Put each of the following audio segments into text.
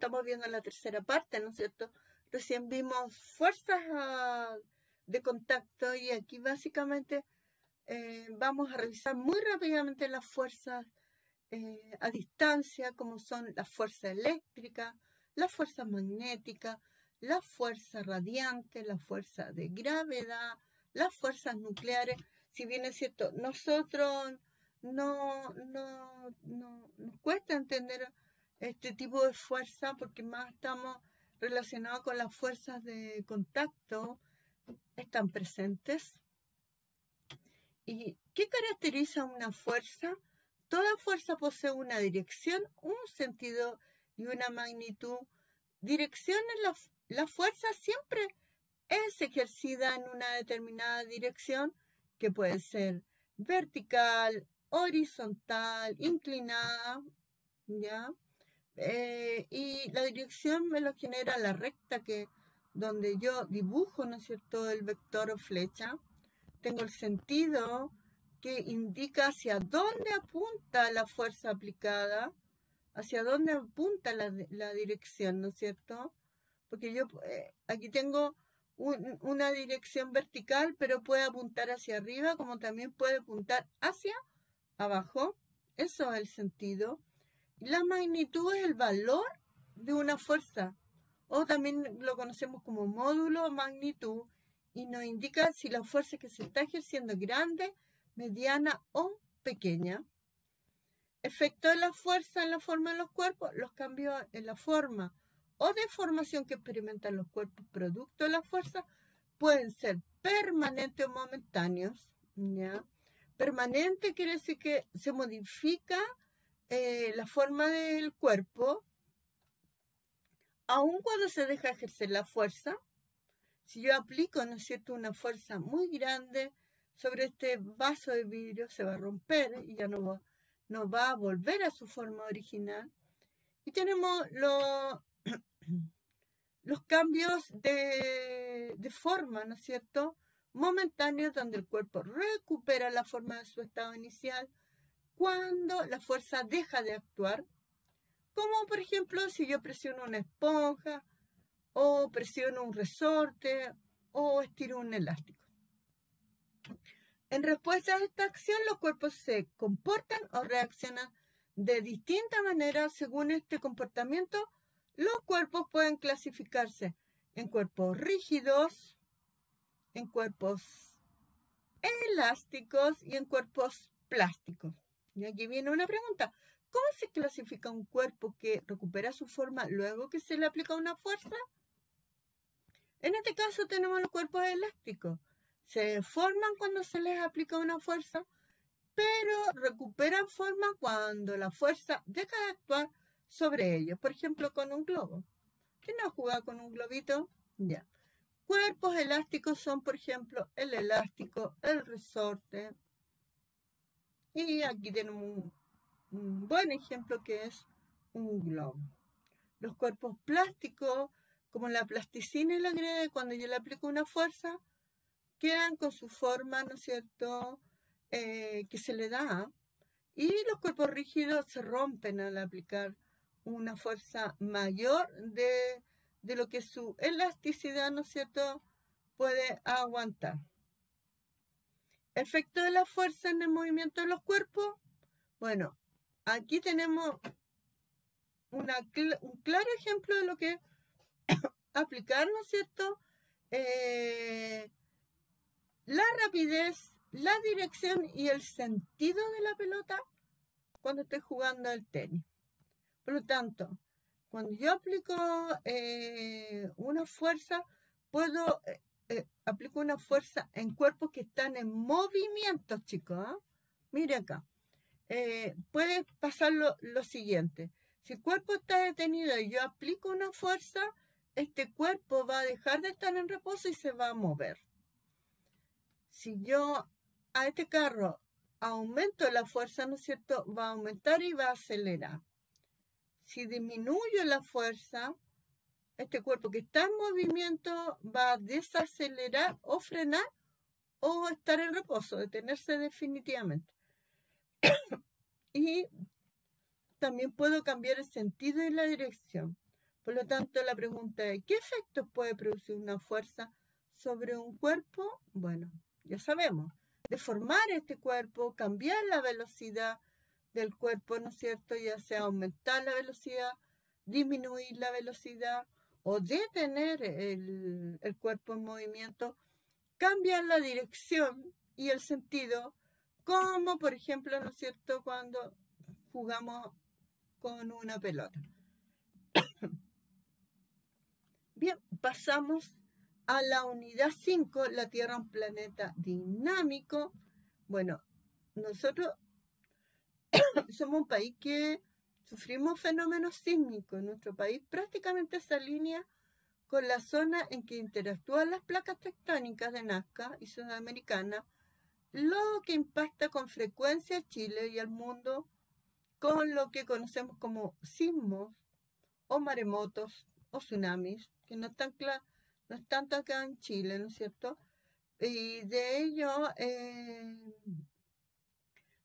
estamos viendo la tercera parte, ¿no es cierto? Recién vimos fuerzas de contacto y aquí básicamente vamos a revisar muy rápidamente las fuerzas a distancia, como son la fuerza eléctrica, la fuerza magnética, la fuerza radiante, la fuerza de gravedad, las fuerzas nucleares. Si bien es cierto, nosotros nos cuesta entender este tipo de fuerza porque más estamos relacionados con las fuerzas de contacto, están presentes. ¿Y qué caracteriza una fuerza? Toda fuerza posee una dirección, un sentido y una magnitud. Dirección en la fuerza siempre es ejercida en una determinada dirección, que puede ser vertical, horizontal, inclinada, ¿ya? Y la dirección me lo genera la recta, donde yo dibujo, ¿no es cierto?, el vector o flecha. Tengo el sentido que indica hacia dónde apunta la fuerza aplicada, hacia dónde apunta la dirección, ¿no es cierto? Porque yo aquí tengo una dirección vertical, pero puede apuntar hacia arriba, como también puede apuntar hacia abajo. Eso es el sentido. La magnitud es el valor de una fuerza, o también lo conocemos como módulo o magnitud, y nos indica si la fuerza que se está ejerciendo es grande, mediana o pequeña. Efecto de la fuerza en la forma de los cuerpos. Los cambios en la forma o deformación que experimentan los cuerpos producto de la fuerza pueden ser permanentes o momentáneos, ¿ya? Permanente quiere decir que se modifica la forma del cuerpo aun cuando se deja ejercer la fuerza. Si yo aplico, ¿no es cierto?, una fuerza muy grande sobre este vaso de vidrio, se va a romper y ya no va a volver a su forma original. Y tenemos los cambios de forma, ¿no es cierto?, momentáneos, donde el cuerpo recupera la forma de su estado inicial cuando la fuerza deja de actuar, como por ejemplo si yo presiono una esponja, o presiono un resorte, o estiro un elástico. En respuesta a esta acción, los cuerpos se comportan o reaccionan de distinta manera. Según este comportamiento, los cuerpos pueden clasificarse en cuerpos rígidos, en cuerpos elásticos y en cuerpos plásticos. Y aquí viene una pregunta. ¿Cómo se clasifica un cuerpo que recupera su forma luego que se le aplica una fuerza? En este caso tenemos los cuerpos elásticos. Se forman cuando se les aplica una fuerza, pero recuperan forma cuando la fuerza deja de actuar sobre ellos. Por ejemplo, con un globo. ¿Quién no ha jugado con un globito? Ya. Cuerpos elásticos son, por ejemplo, el elástico, el resorte. Y aquí tenemos un buen ejemplo que es un globo. Los cuerpos plásticos, como la plasticina y la greda, cuando yo le aplico una fuerza, quedan con su forma, ¿no es cierto?, que se le da. Y los cuerpos rígidos se rompen al aplicar una fuerza mayor de lo que su elasticidad, ¿no es cierto?, puede aguantar. Efecto de la fuerza en el movimiento de los cuerpos. Bueno, aquí tenemos un claro ejemplo de lo que aplicar, ¿no es cierto?, la rapidez, la dirección y el sentido de la pelota cuando estoy jugando al tenis. Por lo tanto, cuando yo aplico una fuerza, aplico una fuerza en cuerpos que están en movimiento, chicos. Mire acá. Puede pasar lo siguiente. Si el cuerpo está detenido y yo aplico una fuerza, este cuerpo va a dejar de estar en reposo y se va a mover. Si yo a este carro aumento la fuerza, ¿no es cierto?, va a aumentar y va a acelerar. Si disminuyo la fuerza, este cuerpo que está en movimiento va a desacelerar o frenar o estar en reposo, detenerse definitivamente. Y también puedo cambiar el sentido y la dirección. Por lo tanto, la pregunta es, ¿qué efectos puede producir una fuerza sobre un cuerpo? Bueno, ya sabemos, deformar este cuerpo, cambiar la velocidad del cuerpo, ¿no es cierto? Ya sea aumentar la velocidad, disminuir la velocidad o detener el cuerpo en movimiento, cambiar la dirección y el sentido, como por ejemplo, ¿no es cierto?, cuando jugamos con una pelota. Bien, pasamos a la unidad 5, la Tierra un planeta dinámico. Bueno, nosotros somos un país que sufrimos fenómenos sísmicos. En nuestro país prácticamente se alinea con la zona en que interactúan las placas tectónicas de Nazca y Sudamericana, lo que impacta con frecuencia a Chile y al mundo con lo que conocemos como sismos o maremotos o tsunamis, que no están tanto acá en Chile, ¿no es cierto? Y de ello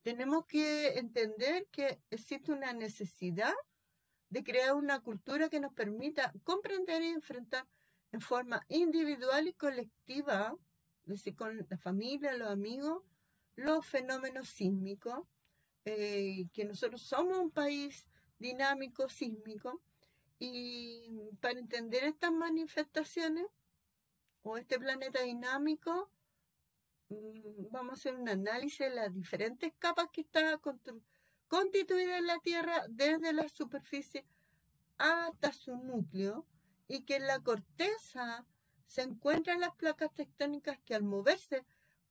tenemos que entender que existe una necesidad de crear una cultura que nos permita comprender y enfrentar en forma individual y colectiva, es decir, con la familia, los amigos, los fenómenos sísmicos, que nosotros somos un país dinámico, sísmico, y para entender estas manifestaciones o este planeta dinámico, vamos a hacer un análisis de las diferentes capas que está constituida en la Tierra desde la superficie hasta su núcleo, y que en la corteza se encuentran las placas tectónicas que al moverse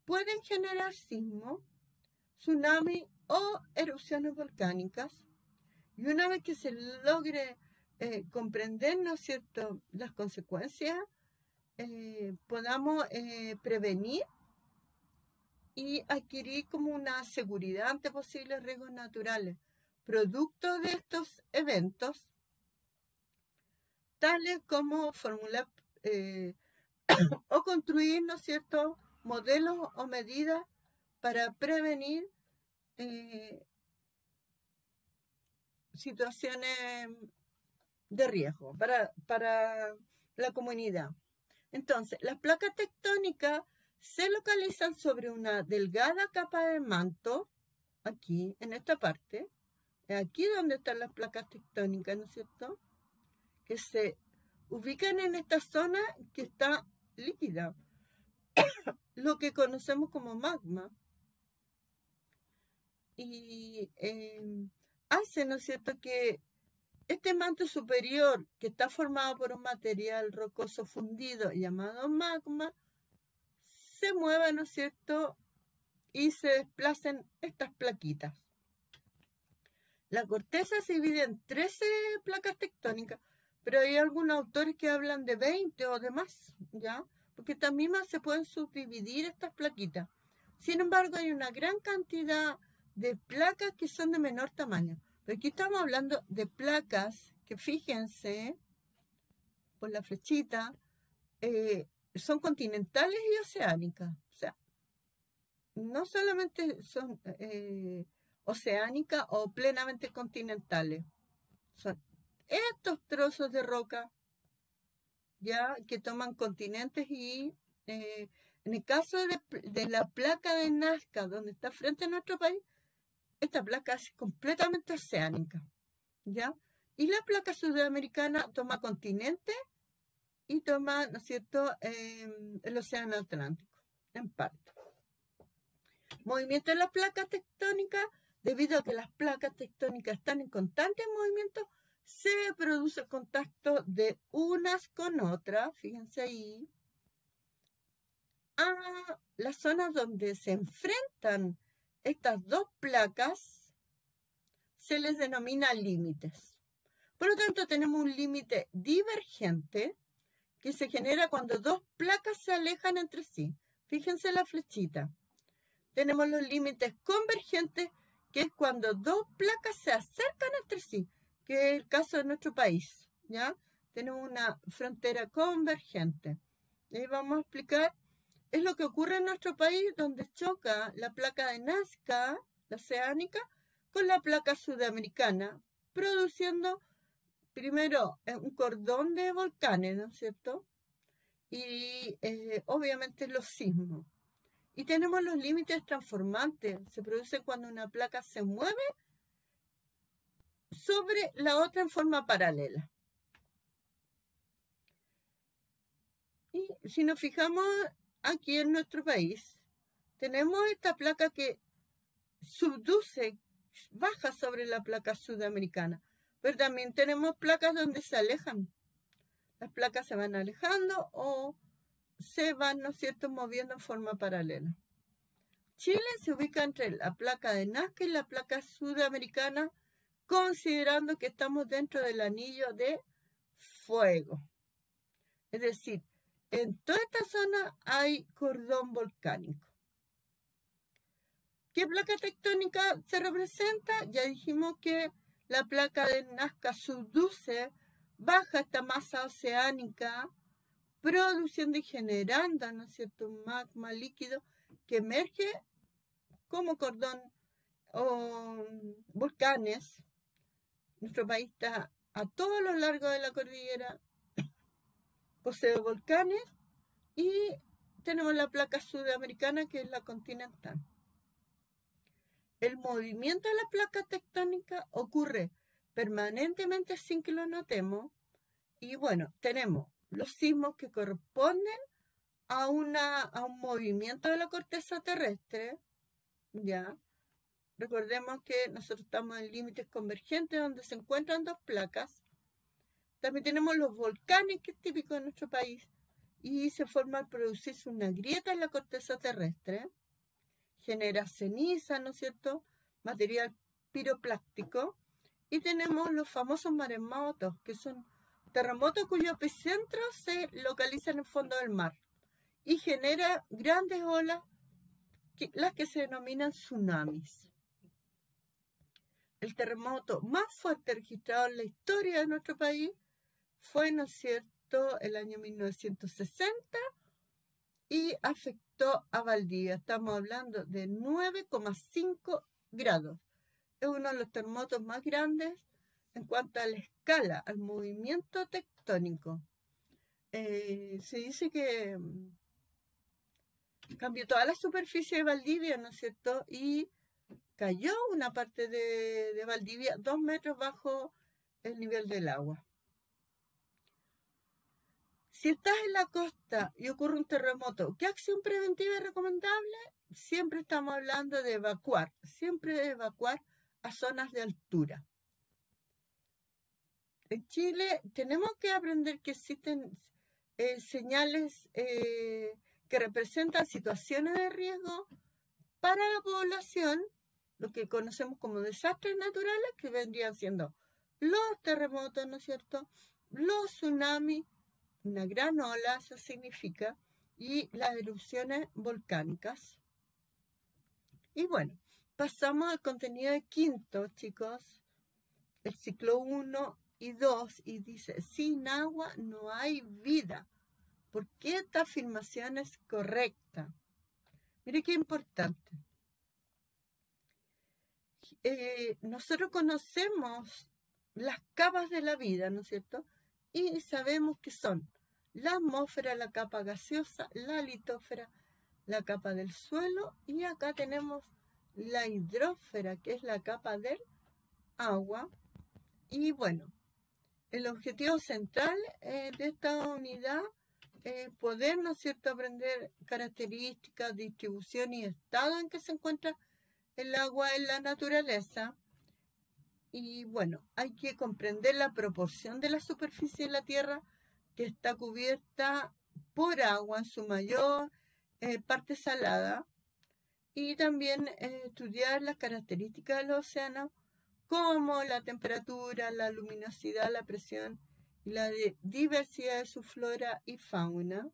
pueden generar sismos, tsunamis o erupciones volcánicas. Y una vez que se logre comprender, ¿no es cierto?, las consecuencias, podamos prevenir y adquirir como una seguridad ante posibles riesgos naturales, producto de estos eventos, tales como formular o construir, ¿no es cierto?, modelos o medidas para prevenir situaciones de riesgo para la comunidad. Entonces, las placas tectónicas se localizan sobre una delgada capa de manto, aquí, en esta parte, aquí donde están las placas tectónicas, ¿no es cierto?, que se ubican en esta zona que está líquida, lo que conocemos como magma. Y hace, ¿no es cierto?, que este manto superior, que está formado por un material rocoso fundido llamado magma, se mueva, ¿no es cierto?, y se desplacen estas plaquitas. La corteza se divide en 13 placas tectónicas, pero hay algunos autores que hablan de 20 o de más, ¿ya? Porque estas mismas se pueden subdividir estas plaquitas. Sin embargo, hay una gran cantidad de placas que son de menor tamaño. Pero aquí estamos hablando de placas que, fíjense, por la flechita, son continentales y oceánicas. O sea, no solamente son oceánicas o plenamente continentales. Son estos trozos de roca, ya, que toman continentes y en el caso de la placa de Nazca, donde está frente a nuestro país, esta placa es completamente oceánica, ¿ya? Y la placa sudamericana toma continente y toma, ¿no es cierto?, el océano Atlántico, en parte. Movimiento de las placas tectónicas, debido a que las placas tectónicas están en constante movimiento, se produce el contacto de unas con otras, fíjense ahí, a las zonas donde se enfrentan estas dos placas, se les denomina límites. Por lo tanto, tenemos un límite divergente que se genera cuando dos placas se alejan entre sí. Fíjense la flechita. Tenemos los límites convergentes, que es cuando dos placas se acercan entre sí, que es el caso de nuestro país, ¿ya? Tenemos una frontera convergente. Y ahí vamos a explicar, es lo que ocurre en nuestro país, donde choca la placa de Nazca, la oceánica, con la placa sudamericana, produciendo primero, un cordón de volcanes, ¿no es cierto? Y obviamente los sismos. Y tenemos los límites transformantes. Se produce cuando una placa se mueve sobre la otra en forma paralela. Y si nos fijamos aquí en nuestro país, tenemos esta placa que subduce, baja sobre la placa sudamericana, pero también tenemos placas donde se alejan. Las placas se van alejando o se van, ¿no es cierto?, moviendo en forma paralela. Chile se ubica entre la placa de Nazca y la placa sudamericana, considerando que estamos dentro del anillo de fuego. Es decir, en toda esta zona hay cordón volcánico. ¿Qué placa tectónica se representa? Ya dijimos que la placa de Nazca subduce, baja esta masa oceánica, produciendo y generando, ¿no es cierto?, un magma líquido que emerge como cordón o volcanes. Nuestro país está a todo lo largo de la cordillera, posee volcanes, y tenemos la placa sudamericana, que es la continental. El movimiento de la placa tectónica ocurre permanentemente sin que lo notemos. Y bueno, tenemos los sismos que corresponden a un movimiento de la corteza terrestre, ¿ya? Recordemos que nosotros estamos en límites convergentes donde se encuentran dos placas. También tenemos los volcanes, que es típico de nuestro país, y se forma al producirse una grieta en la corteza terrestre. Genera ceniza, ¿no es cierto?, material piroplástico. Y tenemos los famosos maremotos, que son terremotos cuyo epicentro se localiza en el fondo del mar y genera grandes olas, las que se denominan tsunamis. El terremoto más fuerte registrado en la historia de nuestro país fue, ¿no es cierto?, el año 1960 y afectó a Valdivia. Estamos hablando de 9,5 grados. Es uno de los terremotos más grandes en cuanto a la escala, al movimiento tectónico. Se dice que cambió toda la superficie de Valdivia, ¿no es cierto?, y cayó una parte de Valdivia 2 metros bajo el nivel del agua. Si estás en la costa y ocurre un terremoto, ¿qué acción preventiva es recomendable? Siempre estamos hablando de evacuar, a zonas de altura. En Chile tenemos que aprender que existen señales que representan situaciones de riesgo para la población, lo que conocemos como desastres naturales, que vendrían siendo los terremotos, ¿no es cierto?, los tsunamis, una gran ola, eso significa, y las erupciones volcánicas. Y bueno, pasamos al contenido de quinto, chicos, el ciclo 1 y 2, y dice: sin agua no hay vida. ¿Por qué esta afirmación es correcta? Mire qué importante. Nosotros conocemos las capas de la vida, ¿no es cierto?, y sabemos que son la atmósfera, la capa gaseosa, la litósfera, la capa del suelo, y acá tenemos la hidrósfera, que es la capa del agua. Y bueno, el objetivo central de esta unidad es poder, ¿no es cierto?, aprender características, distribución y estado en que se encuentra el agua en la naturaleza. Y bueno, hay que comprender la proporción de la superficie de la Tierra, que está cubierta por agua en su mayor parte salada, y también estudiar las características del océano, como la temperatura, la luminosidad, la presión y la diversidad de su flora y fauna.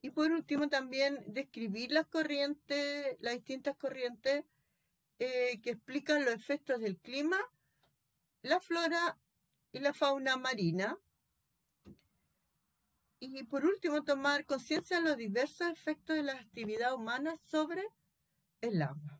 Y por último también describir las corrientes, las distintas corrientes que explican los efectos del clima, la flora y la fauna marina. Y por último, tomar conciencia de los diversos efectos de la actividad humana sobre el agua.